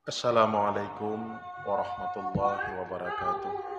Assalamualaikum warahmatullahi wabarakatuh.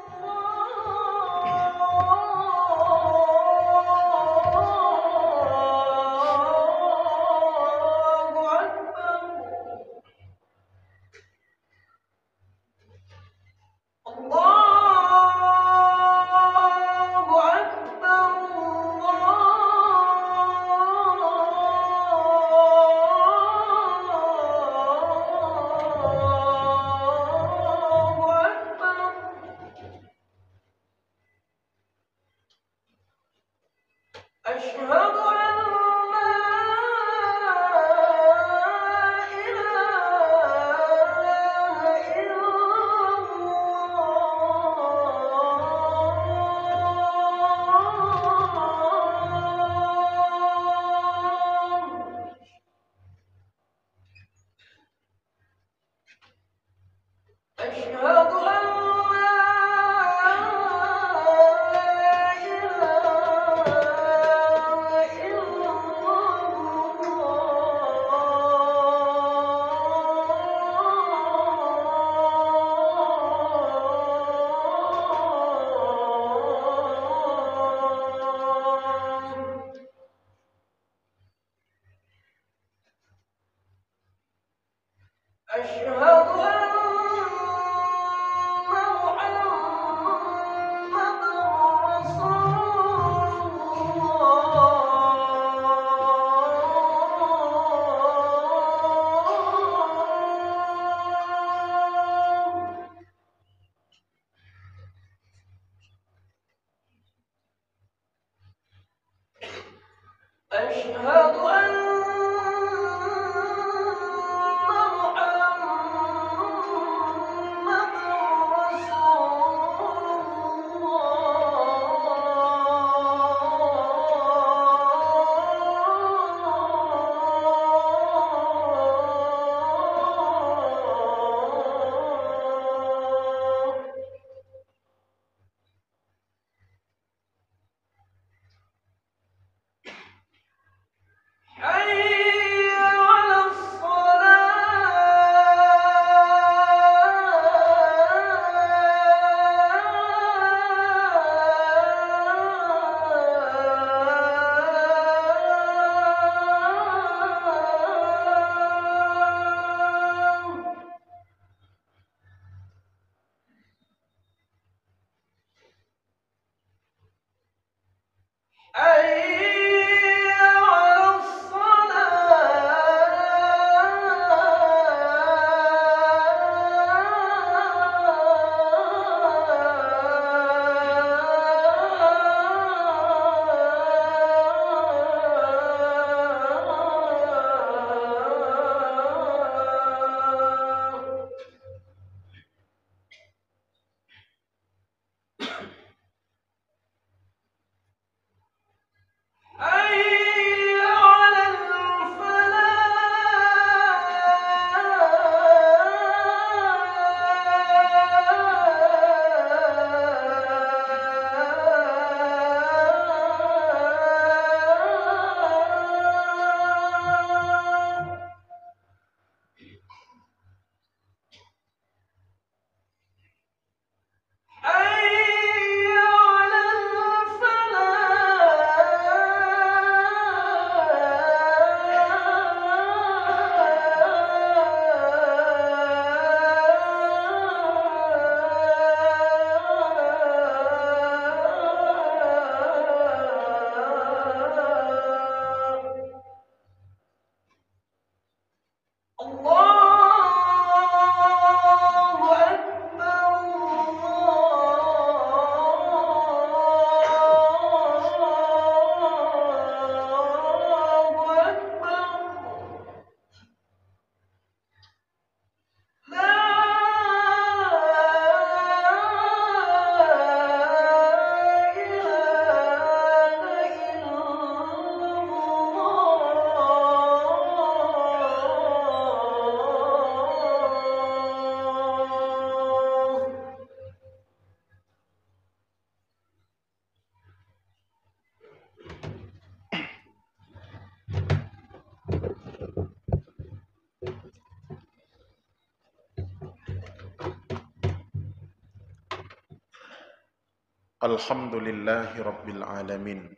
Alhamdulillahi Rabbil Alamin.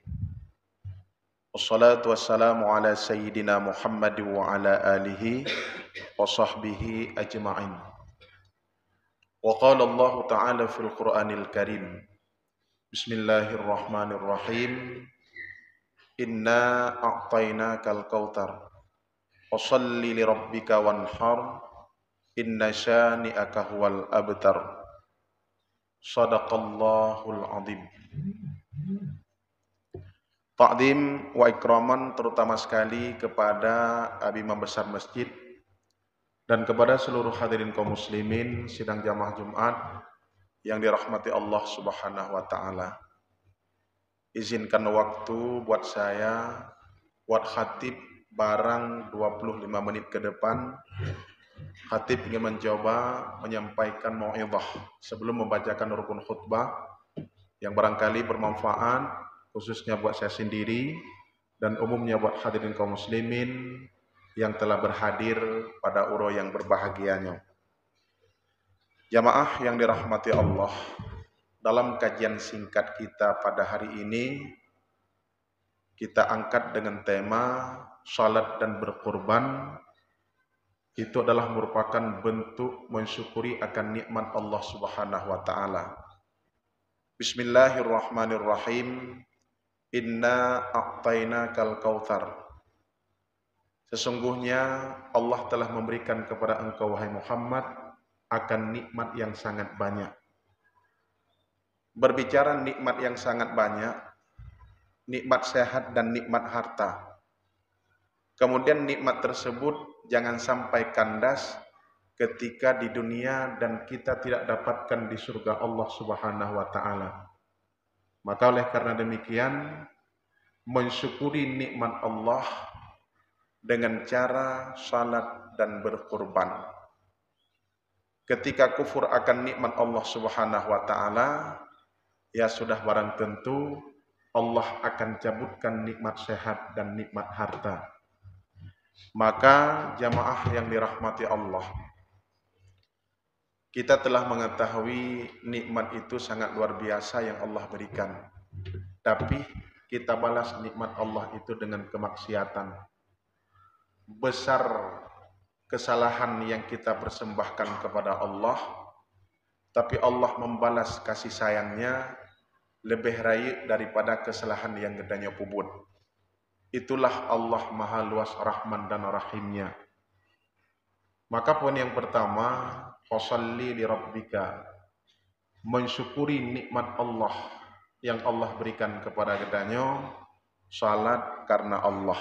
Wassalatu wassalamu ala Sayyidina Muhammad wa ala alihi wa sahbihi ajma'in. Wa qala Allah Ta'ala fil Qur'anil Karim. Bismillahirrahmanirrahim. Inna a'tainakal kautsar. Fasholli li rabbika wanhar. Inna syani'aka huwal abtar. Shadaqallahul azim. Ta'zim wa ikraman terutama sekali kepada imam besar masjid dan kepada seluruh hadirin kaum muslimin sidang jamaah Jumat yang dirahmati Allah Subhanahu wa taala. Izinkan waktu buat saya buat khatib barang 25 menit ke depan. Khatib ingin mencoba menyampaikan mau'izah sebelum membacakan rukun khutbah yang barangkali bermanfaat khususnya buat saya sendiri dan umumnya buat hadirin kaum muslimin yang telah berhadir pada uro yang berbahagianya. Jamaah yang dirahmati Allah, dalam kajian singkat kita pada hari ini kita angkat dengan tema salat dan berkorban. Itu adalah merupakan bentuk mensyukuri akan nikmat Allah Subhanahu wa taala. Bismillahirrahmanirrahim. Inna a'tainakal kautsar. Sesungguhnya Allah telah memberikan kepada engkau wahai Muhammad akan nikmat yang sangat banyak. Berbicara nikmat yang sangat banyak, nikmat sehat dan nikmat harta. Kemudian nikmat tersebut jangan sampai kandas ketika di dunia dan kita tidak dapatkan di surga Allah Subhanahu wa taala. Maka oleh karena demikian mensyukuri nikmat Allah dengan cara salat dan berkorban. Ketika kufur akan nikmat Allah Subhanahu wa taala, ya sudah barang tentu Allah akan cabutkan nikmat sehat dan nikmat harta. Maka jamaah yang dirahmati Allah, kita telah mengetahui nikmat itu sangat luar biasa yang Allah berikan. Tapi kita balas nikmat Allah itu dengan kemaksiatan. Besar kesalahan yang kita persembahkan kepada Allah, tapi Allah membalas kasih sayangnya lebih raih daripada kesalahan yang gedanya puput. Itulah Allah Maha Luas Rahman dan Rahimnya. Maka poin yang pertama, fasholli li rabbika, mensyukuri nikmat Allah yang Allah berikan kepada gedanya, salat karena Allah.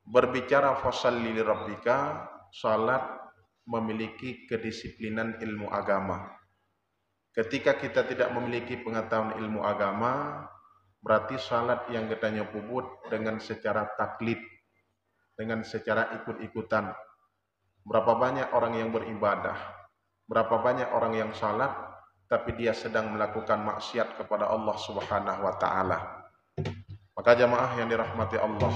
Berbicara fasholli li rabbika, salat memiliki kedisiplinan ilmu agama. Ketika kita tidak memiliki pengetahuan ilmu agama, berarti salat yang gedanya puput dengan secara taklid, dengan secara ikut-ikutan. Berapa banyak orang yang beribadah, berapa banyak orang yang salat, tapi dia sedang melakukan maksiat kepada Allah Subhanahu wa taala. Maka jamaah yang dirahmati Allah,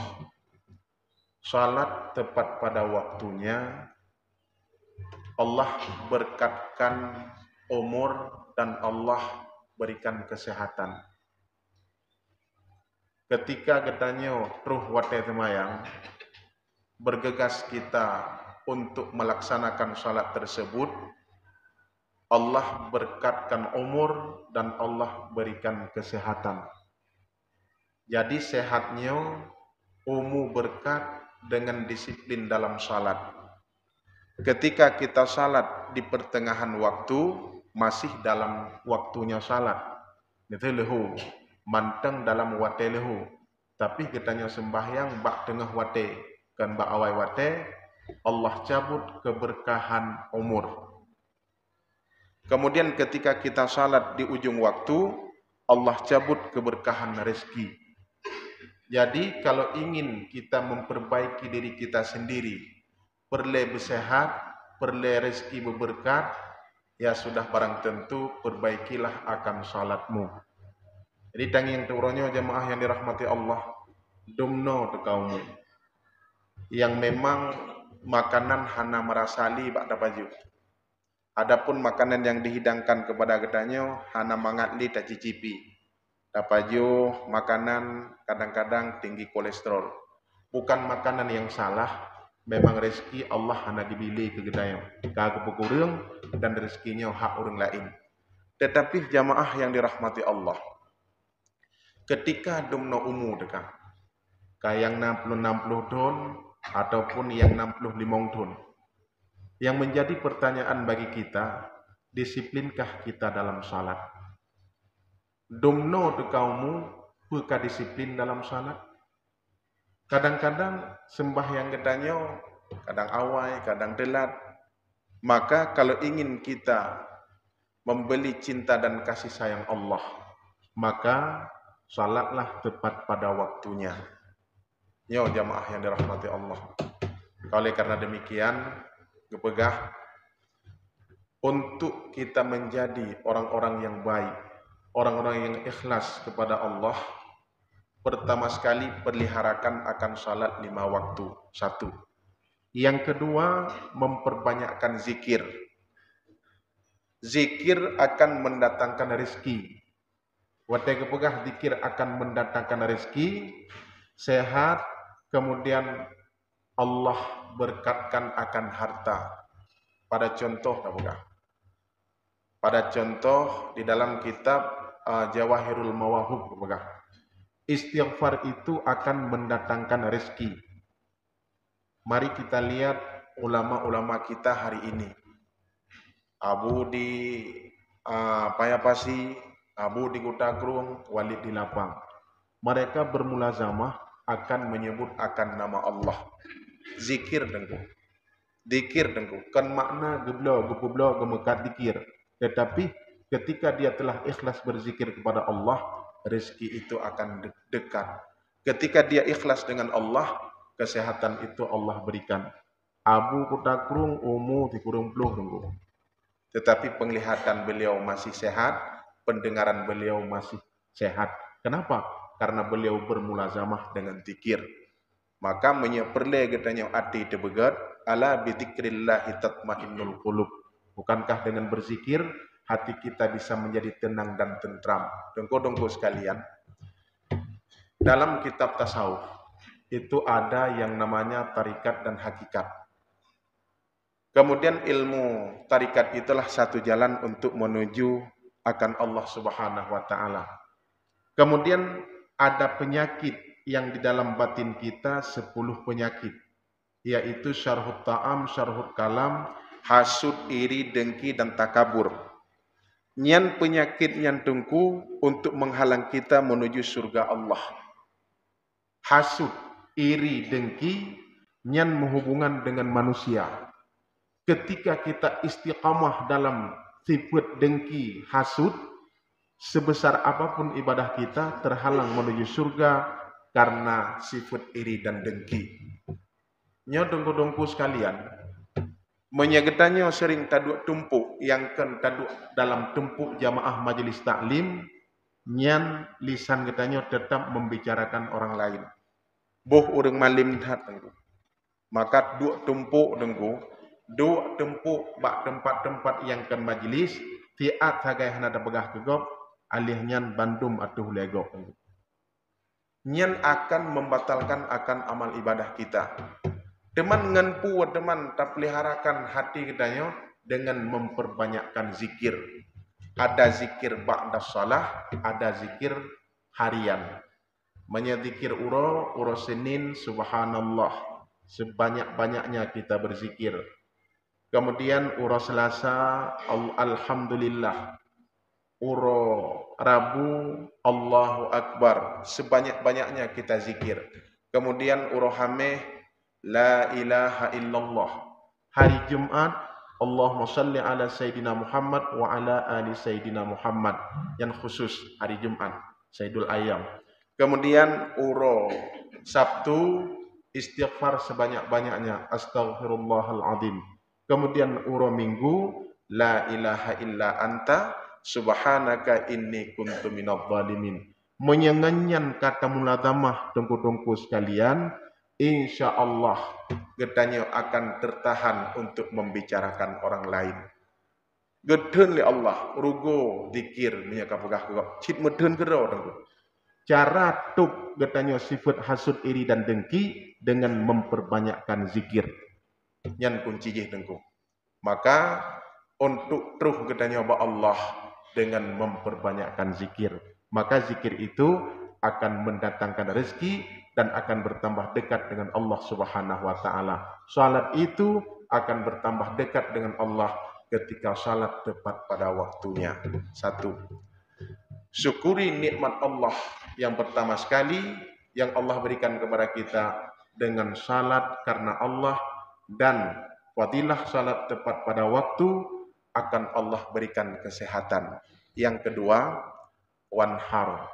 salat tepat pada waktunya, Allah berkatkan umur dan Allah berikan kesehatan. Ketika gedanya ruh wate semayang, bergegas kita untuk melaksanakan salat tersebut, Allah berkatkan umur dan Allah berikan kesehatan. Jadi sehatnya umur berkat dengan disiplin dalam salat. Ketika kita salat di pertengahan waktu, masih dalam waktunya salat, itu lehu manteng dalam wate lehu. Tapi kitanya sembahyang bak tengah wate kan bak awai wate, Allah cabut keberkahan umur. Kemudian ketika kita salat di ujung waktu, Allah cabut keberkahan rezeki. Jadi kalau ingin kita memperbaiki diri kita sendiri, perle bersehat, perle rezeki berberkat, ya sudah barang tentu perbaikilah akan salatmu. Jadi tangi yang turunnya jemaah yang dirahmati Allah, dumno tekaumu yang memang makanan hana merasali bak baju. Adapun makanan yang dihidangkan kepada gedanyo hana mangatli tak cicipi. Dapajo makanan kadang-kadang tinggi kolesterol. Bukan makanan yang salah, memang rezeki Allah hana dibili ke gedanyo. Kagak kurang dan rezekinya hak orang lain. Tetapi jamaah yang dirahmati Allah, ketika dumno umu dekat, kayang 60 don ataupun yang 65 don, yang menjadi pertanyaan bagi kita, disiplinkah kita dalam salat? Dumno dekaumu, buka disiplin dalam salat? Kadang-kadang sembahyang gedanyo, kadang awai, kadang telat. Maka kalau ingin kita membeli cinta dan kasih sayang Allah, maka salatlah tepat pada waktunya. Yo jamaah yang dirahmati Allah. Oleh karena demikian, kepegah untuk kita menjadi orang-orang yang baik, orang-orang yang ikhlas kepada Allah, pertama sekali peliharakan akan salat 5 waktu. 1. Yang kedua, memperbanyakkan zikir. Zikir akan mendatangkan rezeki. Watai kepegah zikir akan mendatangkan rezeki, sehat, kemudian Allah berkatkan akan harta. Pada contoh, pada contoh di dalam kitab Jawahirul Mawahub, istighfar itu akan mendatangkan rezeki. Mari kita lihat ulama-ulama kita hari ini. Abu di Payapasi, Abu di Kutakrung, Walid di Lapang. Mereka bermulazamah akan menyebut akan nama Allah. Zikir dengku. Dikir dengku. Kan makna geblo, gemekat dikir. Tetapi ketika dia telah ikhlas berzikir kepada Allah, rezeki itu akan dekat. Ketika dia ikhlas dengan Allah, kesehatan itu Allah berikan. Abu Kutakrung umu di kurung puluh dengku. Tetapi penglihatan beliau masih sehat, pendengaran beliau masih sehat. Kenapa? Karena beliau bermulazamah dengan zikir. Maka menyeperle katanya ati tebegat, ala bidzikrillahi tatmainnul qulub. Bukankah dengan berzikir hati kita bisa menjadi tenang dan tentram? Dengko-dengko sekalian, dalam kitab tasawuf itu ada yang namanya tarikat dan hakikat. Kemudian ilmu tarikat itulah satu jalan untuk menuju akan Allah Subhanahu wa taala. Kemudian ada penyakit yang di dalam batin kita 10 penyakit, yaitu syarhut ta'am, syarhut kalam, hasud, iri, dengki dan takabur. Nyan penyakit nyan tungku untuk menghalang kita menuju surga Allah. Hasud, iri, dengki nyan menghubungan dengan manusia. Ketika kita istiqamah dalam sifat dengki, hasud, sebesar apapun ibadah kita terhalang menuju surga karena sifat iri dan dengki. Nyo dongku-dongku sekalian, menyegetannya sering taduk tumpuk yang kan taduk dalam tumpuk jamaah majelis taklim, nyan lisan getanya tetap membicarakan orang lain. Boh urang malim dah dengku. Maka duk tumpuk dengku, duk tumpuk bak tempat-tempat yang kan majelis, tiat hagai hana begah kegop, alih nyan bandum atuh legok. Nyan akan membatalkan akan amal ibadah kita. Teman nganpu teman tak peliharakan hati kitanya dengan memperbanyakkan zikir. Ada zikir ba'da shalah, ada zikir harian. Menyadzikir uro Senin subhanallah, sebanyak-banyaknya kita berzikir. Kemudian uro Selasa alhamdulillah. Uro Rabu Allahu Akbar, sebanyak-banyaknya kita zikir. Kemudian uro Hameh la ilaha illallah. Hari Jumat Allahumma salli ala Sayyidina Muhammad wa ala ali Sayyidina Muhammad, yang khusus hari Jumat, Sayyidul Ayyam. Kemudian uro Sabtu istighfar sebanyak-banyaknya, astaghfirullahaladzim. Kemudian uro Minggu la ilaha illa anta subhanaka inni kuntu minadh dhalimin. Menyenganyan kata mulazamah tungku-tungku sekalian, insya Allah getanya akan tertahan untuk membicarakan orang lain. Gedhen li Allah, rugo zikir nya kapegah kegap. Cit medhen kero tengku. Cara tuk getanyo sifat hasud iri dan dengki dengan memperbanyakkan zikir. Nyan kunci jih tengku. Maka untuk terus getanyo ba Allah dengan memperbanyakkan zikir. Maka zikir itu akan mendatangkan rezeki dan akan bertambah dekat dengan Allah Subhanahu wa taala. Salat itu akan bertambah dekat dengan Allah ketika salat tepat pada waktunya. Satu. Syukuri nikmat Allah yang pertama sekali yang Allah berikan kepada kita dengan salat karena Allah, dan fadilah salat tepat pada waktu akan Allah berikan kesehatan. Yang kedua, wanhar.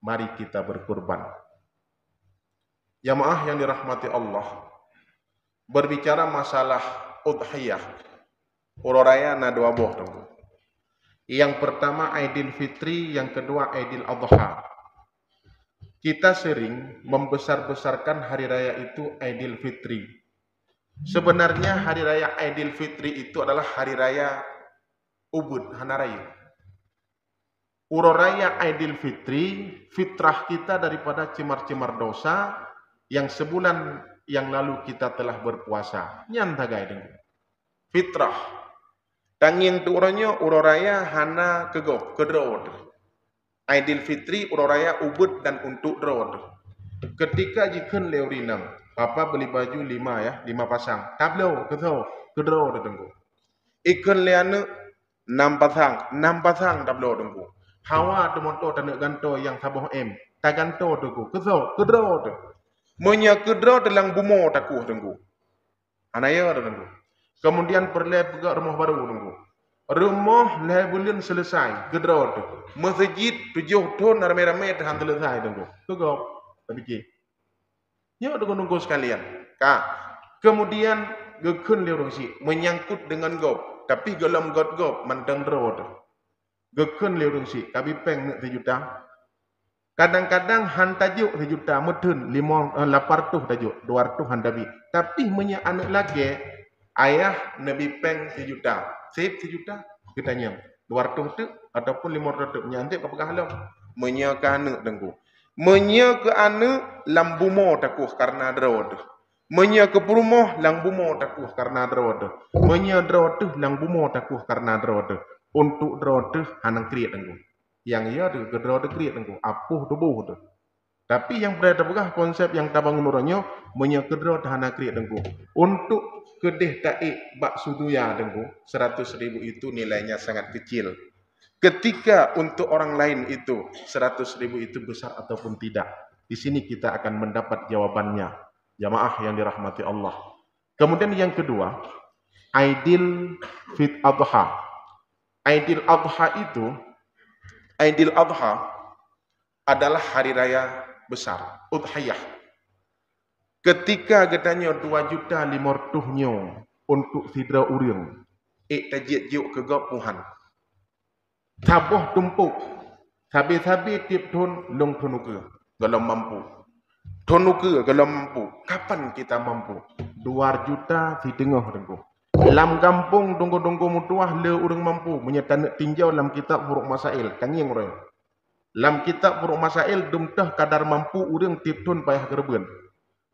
Mari kita berkurban. Jamaah yang dirahmati Allah, berbicara masalah udhiyah, uroraya na dua boh tunggu. Yang pertama Aidil Fitri, yang kedua Aidil Adha. Kita sering membesar-besarkan hari raya itu Aidil Fitri. Sebenarnya hari raya Aidil Fitri itu adalah hari raya Ubud, Hanaraya. Uroraya Aidil Fitri, fitrah kita daripada cemar-cemar dosa yang sebulan yang lalu kita telah berpuasa. Nyantagai dengan fitrah. Tanging tu orangnya uroraya hana kegop kedrod. Aidil Fitri uroraya ubud dan untuk drod. Ketika jikan leurinam, papa beli baju 5 pasang. Tablo kedrod tengku. Ikan leane 6 pasang tablo tengku. Hawa demonto tanek ganto yang saboh ta ganto tengku. Kedrod. Menya kedrod dalam bumo takuh tengku. Anaya tengku. Kemudian perle pegak rumah baru tunggu. Rumah leh bulan selesai, gedrot. Masjid 7 tahun rame-rame tahan selesai tunggu. Tunggu, tapi ya tunggu sekalian. Kemudian gekun liurung si menyangkut dengan gop, tapi gelam gop mantang drot. Gekun liurung si, kabi peng nak 1 juta. Kadang-kadang han tajuk 1 juta, medun 800 tajuk, 200 handabi. Tapi menya anak lagi ayah Nabi peng 1 juta, sip 1 juta, kita nyam 200 tu ataupun 500 nyantik ke pegah halam, menya ke anak tengku, menya ke anak lambumo takuh karena drod, menya ke perumoh lambumo takuh karena drod, menya drod tu lambumo takuh karena drod, untuk drod tu hanang kriat tengku, yang ia tu ke drod kriat tengku, apuh tubuh tu. Tapi yang berada pegah konsep yang tabangun orangnya menya ke drod hana kriat tengku, untuk kedih taik bak suduya tengku 100.000 itu nilainya sangat kecil. Ketika untuk orang lain itu 100.000 itu besar ataupun tidak, di sini kita akan mendapat jawabannya, jamaah yang dirahmati Allah. Kemudian yang kedua, Aidil Fit Adha. Aidil Adha itu, Aidil Adha adalah hari raya besar, udhiyah. Ketika getanya 2.500.000 untuk sidra urang, tajik juk ke gapuhan. Tabuh tumpuk, sabi-sabi tip tun long tunuke, kalau mampu. Tunuke kalau mampu. Kapan kita mampu? 2 juta di tengah tengku. Lam kampung tunggu-tunggu mutuah le urang mampu menyatan tinjau dalam kitab Furuk Masail, kanyeng orang. Dalam kitab Furuk Masail dumtah kadar mampu urang tip tun payah kerben.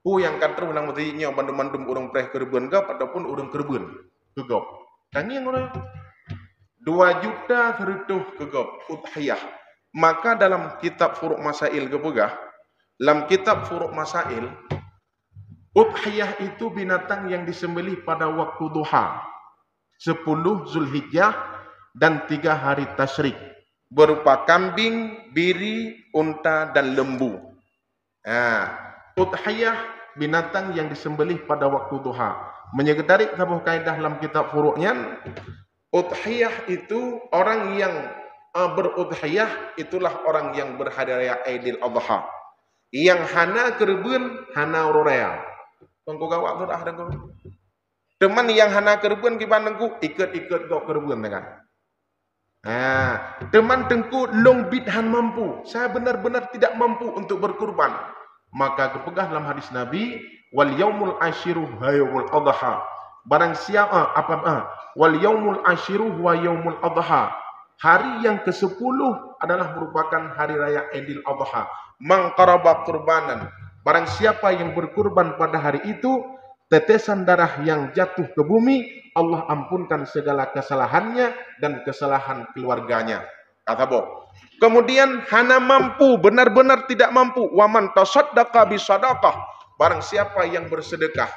Yang katru nang mestinya bandum-bandum urang payah kerben gap ataupun urang kerben kegap. Kanyeng orang. 2 juta serutuh kegap udhiyah. Maka dalam kitab Furuk Masail kepegah, dalam kitab Furuk Masail, udhiyah itu binatang yang disembelih pada waktu duha, 10 Zulhijjah dan 3 hari tasyrik, berupa kambing, biri, unta dan lembu. Udhiyah binatang yang disembelih pada waktu duha. Menyegetarik sebuah kaidah dalam kitab Furuknya, udhiyah itu orang yang berudhiyah itulah orang yang berhari raya Aidil Adha. Yang hana kerben, hana uraya. Tunggu gawak tu dah dengar. Teman yang hana kerben gimana ku ikut gawak kerben dengan. Teman tengku long bidhan mampu. Saya benar-benar tidak mampu untuk berkurban. Maka kepegah dalam hadis Nabi, wal yaumul ashiru hayaumul adha. Barang siapa wal yaumul ashiru wa yaumul adha. Hari yang ke-10 adalah merupakan hari raya Idul Adha. Man qaraba qurbanan. Barang siapa yang berkurban pada hari itu, tetesan darah yang jatuh ke bumi, Allah ampunkan segala kesalahannya dan kesalahan keluarganya. Kata Boh. Kemudian hana mampu, benar-benar tidak mampu. Waman tasaddaqa bisadaqah. Barang siapa yang bersedekah.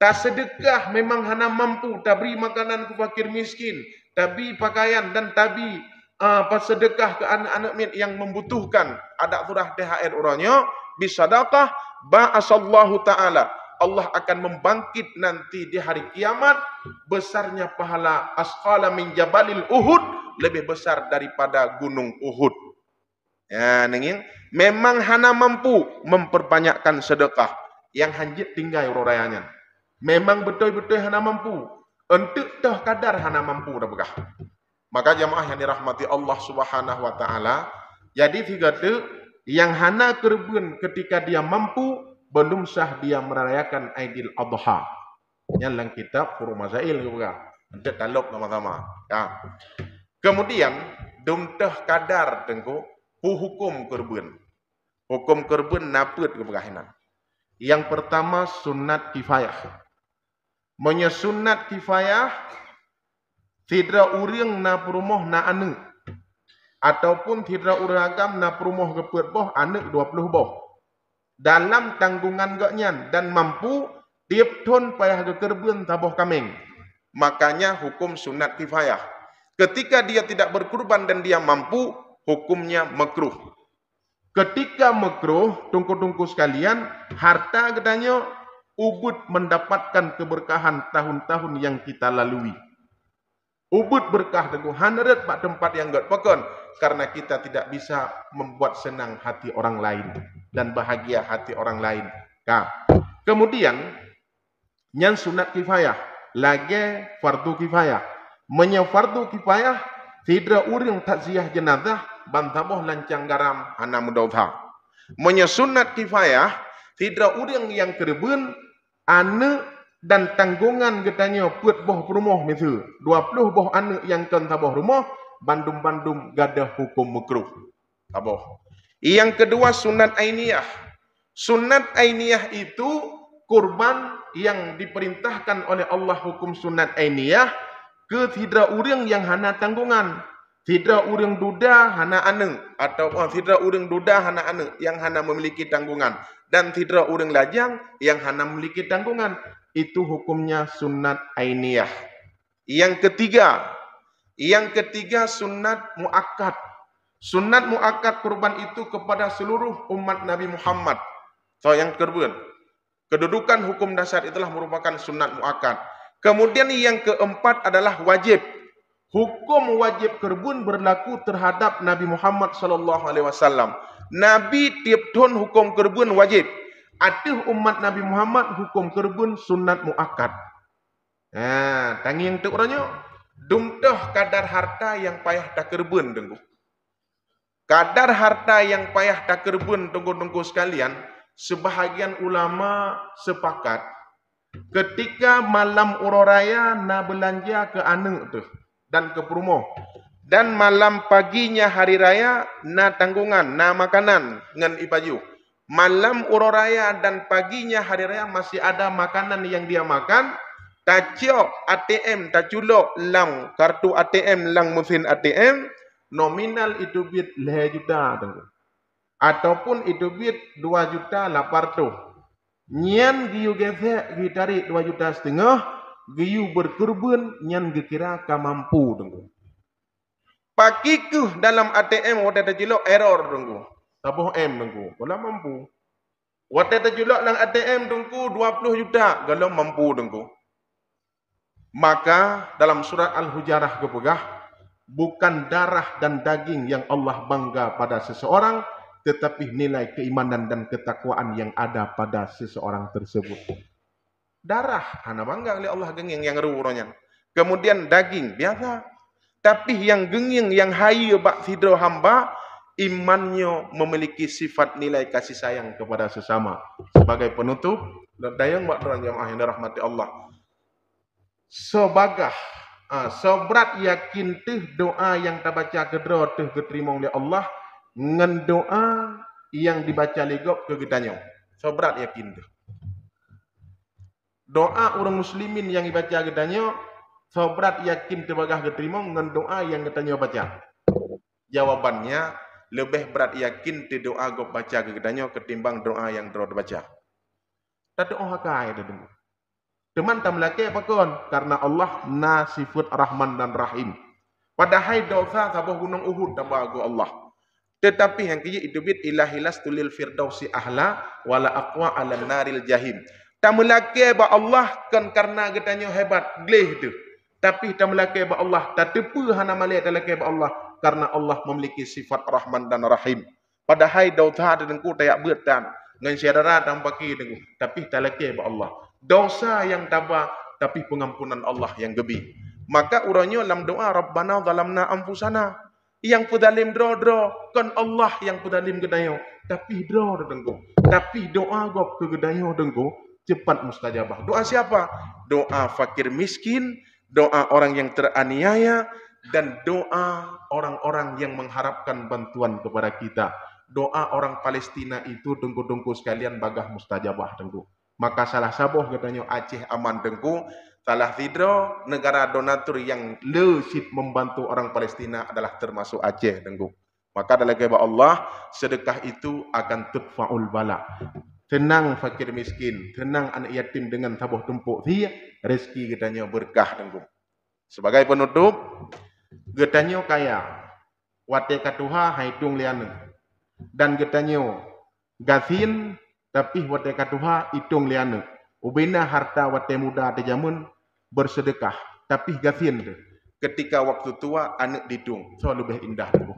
Tak sedekah memang hana mampu, tak beri makanan ke fakir miskin, tak beri pakaian dan tak beri sedekah ke anak-anak yang membutuhkan. Ada turah THR orangnya, bisadaqah, ba'asallahu ta'ala. Allah akan membangkit nanti di hari kiamat, besarnya pahala asqala min jabalil Uhud, lebih besar daripada gunung Uhud. Ya, nengin, memang hana mampu memperbanyakkan sedekah. Yang hanjit tinggal urayanya. Memang betul-betul hana mampu. Untuk dah kadar hana mampu dah begah. Maka jamaah yang dirahmati Allah Subhanahu wa taala, jadi tiga tu yang hana kerbun ketika dia mampu, belum sah dia merayakan Idul Adha. Yang dalam kitab Furu Masail juga. Untuk taluk sama-sama. Ya. Kemudian dumtah kadar tengku hukum kerbun. Hukum kerbun naput kebegahinan. Yang pertama sunat kifayah. Menyesunat kifayah tidak urang na perumoh na anu ataupun tidak uragam na perumoh keput boh anu 20 boh dalam tanggungan gaknyan dan mampu tiap ton payah kekerbun taboh kameng. Makanya hukum sunat kifayah. Ketika dia tidak berkurban dan dia mampu, hukumnya makruh. Ketika makruh, tungku-tungku sekalian, harta katanya ubud mendapatkan keberkahan tahun-tahun yang kita lalui. Ubud berkah dengan haneret pak tempat yang gak pekon, karena kita tidak bisa membuat senang hati orang lain dan bahagia hati orang lain. Nah, kemudian yang sunat kifayah, lagi fardu kifayah. Fardu kifayah tidak urang takziah jenazah bantaboh lancang garam hana mudautha. Sunat kifayah tidak urang yang kerbun ane dan tanggungan katanya put boh rumah misal 20 boh ane yang kan taboh rumah bandum-bandum gadah hukum makruh taboh. Yang kedua sunat ainiyah. Sunat ainiyah itu kurban yang diperintahkan oleh Allah hukum sunat ainiyah ke tidak urang yang hana tanggungan. Tidak urang duda hana ane atau tidak urang duda hana ane yang hana memiliki tanggungan. Dan tidak urang lajang yang hana memiliki tanggungan. Itu hukumnya sunat ainiyah. Yang ketiga sunat muakkad. Sunat muakkad kurban itu kepada seluruh umat Nabi Muhammad. So yang kerbun. Kedudukan hukum dasar itulah merupakan sunat muakkad. Kemudian yang keempat adalah wajib. Hukum wajib kerbun berlaku terhadap Nabi Muhammad SAW. Nabi tiap tahun hukum kerbun wajib. Ada umat Nabi Muhammad hukum kerbun sunat muakkad. Nah, tangi yang tu orangnya dumtah kadar harta yang payah tak kerbun tunggu. Kadar harta yang payah tak kerbun tunggu-tunggu sekalian, sebahagian ulama sepakat ketika malam uroraya na belanja ke anu tu dan ke perumoh. Dan malam paginya hari raya, na tanggungan, na makanan, ngan ipaju. Malam uroraya dan paginya hari raya masih ada makanan yang dia makan. Tacio ATM, taculo lang, kartu ATM lang mesin ATM, nominal itu bit 5 juta. Ataupun itu bit 2 juta 800. Nyan giyu gesek, giyu tarik 2 juta setengah, giyu berkurban, nyan gekira kamampu. Pakiku dalam ATM waktu terjelok error tunggu. Tabuh M tunggu. Kalau mampu. Waktu terjelok dalam ATM tunggu 20 juta. Kalau mampu tunggu. Maka dalam surat Al-Hujarah kepegah. Bukan darah dan daging yang Allah bangga pada seseorang. Tetapi nilai keimanan dan ketakwaan yang ada pada seseorang tersebut. Darah. Hana bangga oleh Allah genging yang ruuranya. Kemudian daging. Biasa. Tapi yang genging, yang hayu bak sidro hamba, imannya memiliki sifat nilai kasih sayang kepada sesama. Sebagai penutup, dan dayang bak jamaah yang dirahmati Allah. Sobagah sobrat yakin teh doa yang terbaca kedro teh keterima oleh Allah ngan doa yang dibaca legok ke gedanyo. Sobrat yakin teh. Doa orang muslimin yang dibaca gedanyo sobrat yakin terbagah keterima ngan doa yang gedanyo baca. Jawabannya lebih berat yakin te doa go baca ke gedanyo ketimbang doa yang dro baca. Tak doa kai dah dulu. Teman tak melaki apa kon? Karena Allah nasifut Rahman dan Rahim. Padahal dosa sabah gunung Uhud dan bagu Allah. Tetapi yang kaya itu bit ilahilas tulil firdausi ahla wala aqwa ala naril jahim. Tak melaki ba Allah kan karena getanya hebat gleh tu. Tapi tak melaki ba Allah tak tepu hana malik tak melaki ba Allah karena Allah memiliki sifat Rahman dan Rahim. Padahal dosa dengku tayak bertan ngan syarara dan baki dengku tapi tak melaki ba Allah. Dosa yang tabah tapi pengampunan Allah yang gebi. Maka urangnya dalam doa Rabbana zalamna anfusana yang pedalim dro kan Allah yang pedalim gedayo tapi dro dengku tapi doa gop ke gedayo dengku cepat mustajabah. Doa siapa? Doa fakir miskin, doa orang yang teraniaya dan doa orang-orang yang mengharapkan bantuan kepada kita. Doa orang Palestina itu dengku sekalian bagah mustajabah dengku. Maka salah saboh katanya Aceh aman dengku, salah tidro negara donatur yang lesit membantu orang Palestina adalah termasuk Aceh dengku. Maka dalam kata Allah, sedekah itu akan tudfa'ul bala. Tenang fakir miskin, tenang anak yatim dengan saboh tumpuk dia, rezeki katanya berkah dengku. Sebagai penutup, katanya kaya, wate katuha haitung liana. Dan katanya gasin tapi wate katuha hitung liana. Ubina harta wate muda te jamun bersedekah tapi gasin tu. Ketika waktu tua anak ditung, so lebih indah dengku.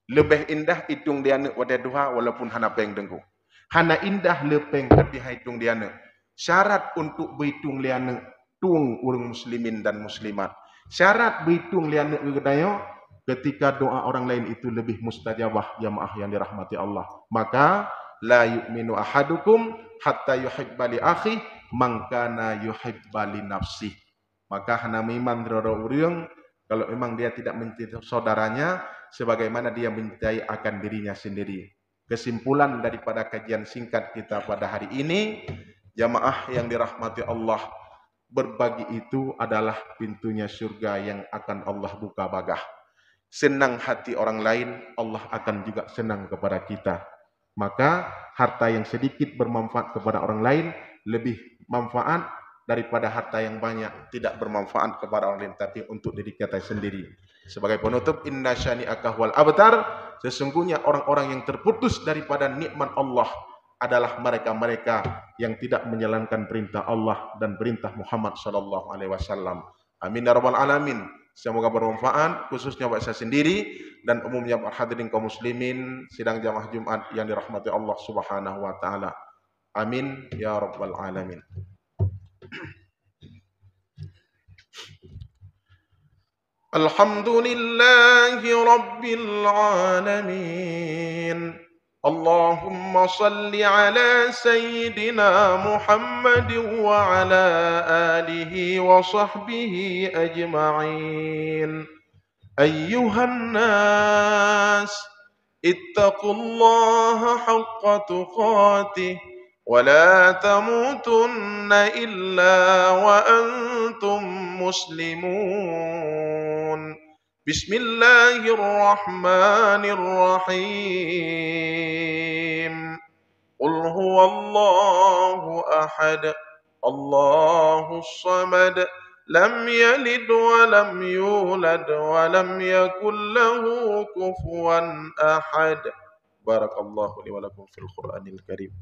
Lebih indah hitung dia anak wate duha walaupun hana peng dengku. Hana indah lepeng tapi hitung dia anak. Syarat untuk berhitung liana tung urang muslimin dan muslimat. Syarat berhitung liana gedayo ketika doa orang lain itu lebih mustajabah jamaah yang dirahmati Allah. Maka la yu'minu ahadukum hatta yuhibba li akhi man kana yuhibba li nafsi. Maka hana iman doro urang kalau memang dia tidak mencintai saudaranya sebagaimana dia mencintai akan dirinya sendiri. Kesimpulan daripada kajian singkat kita pada hari ini, jamaah yang dirahmati Allah, berbagi itu adalah pintunya surga yang akan Allah buka bagah. Senang hati orang lain, Allah akan juga senang kepada kita. Maka harta yang sedikit bermanfaat kepada orang lain lebih manfaat daripada harta yang banyak tidak bermanfaat kepada orang lain tapi untuk diri kita sendiri. Sebagai penutup, inna syani'aka wal abtar, sesungguhnya orang-orang yang terputus daripada nikmat Allah adalah mereka-mereka yang tidak menjalankan perintah Allah dan perintah Muhammad sallallahu alaihi wasallam. Amin ya rabbal alamin. Semoga bermanfaat khususnya buat saya sendiri dan umumnya para hadirin kaum muslimin sidang jamaah Jumat yang dirahmati Allah Subhanahu wa taala. Amin ya rabbal alamin. Alhamdulillahi rabbil alamin. Allahumma salli ala sayyidina Muhammad wa ala alihi wa sahbihi ajma'in. Ayyuhan nas, ittaqullaha haqqa tuqatih wa la tamutunna illa wa antum muslimun. Bismillahirrahmanirrahim. Qul huwallahu ahad, Allahus samad, lam yalid wa lam yulad wa lam yakul lahu kufuwan ahad. Barakallahu li wa lakum fil Qur'anil Karim.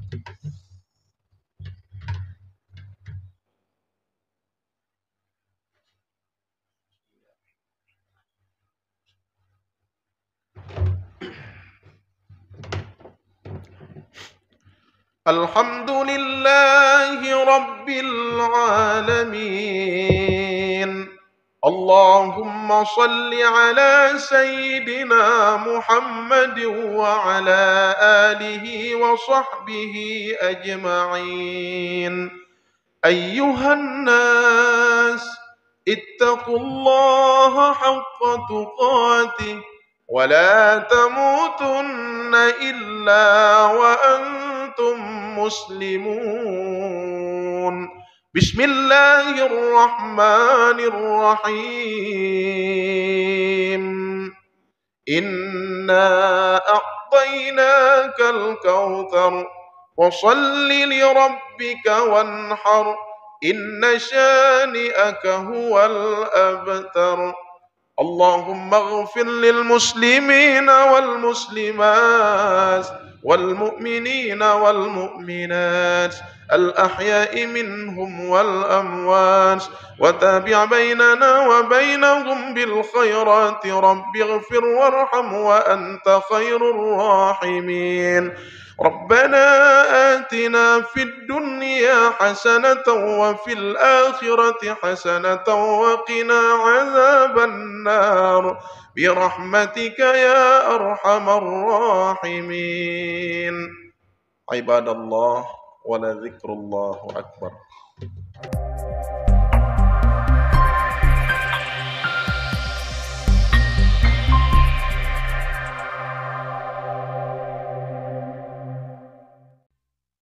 Alhamdulillahi rabbil alamin. Allahumma salli ala sayyidina Muhammad wa ala alihi wa sahbihi ajma'in. أيها الناس اتقوا الله حق تقاته ولا تموتن إلا وأنتم مسلمون. بسم الله الرحمن الرحيم. إنا أعطيناك الكوثر وصل لربك وانحر إن شانئك هو الأبتر. اللهم اغفر للمسلمين والمسلمات والمؤمنين والمؤمنات الأحياء منهم والأموات، وتابع بيننا وبينهم بالخيرات. رب اغفر وارحم وأنت خير الراحمين. ربنا آتنا في الدنيا حسنة وفي الآخرة حسنة وقنا عذاب النار برحمتك يا أرحم الراحمين. عباد الله ولذكر الله أكبر.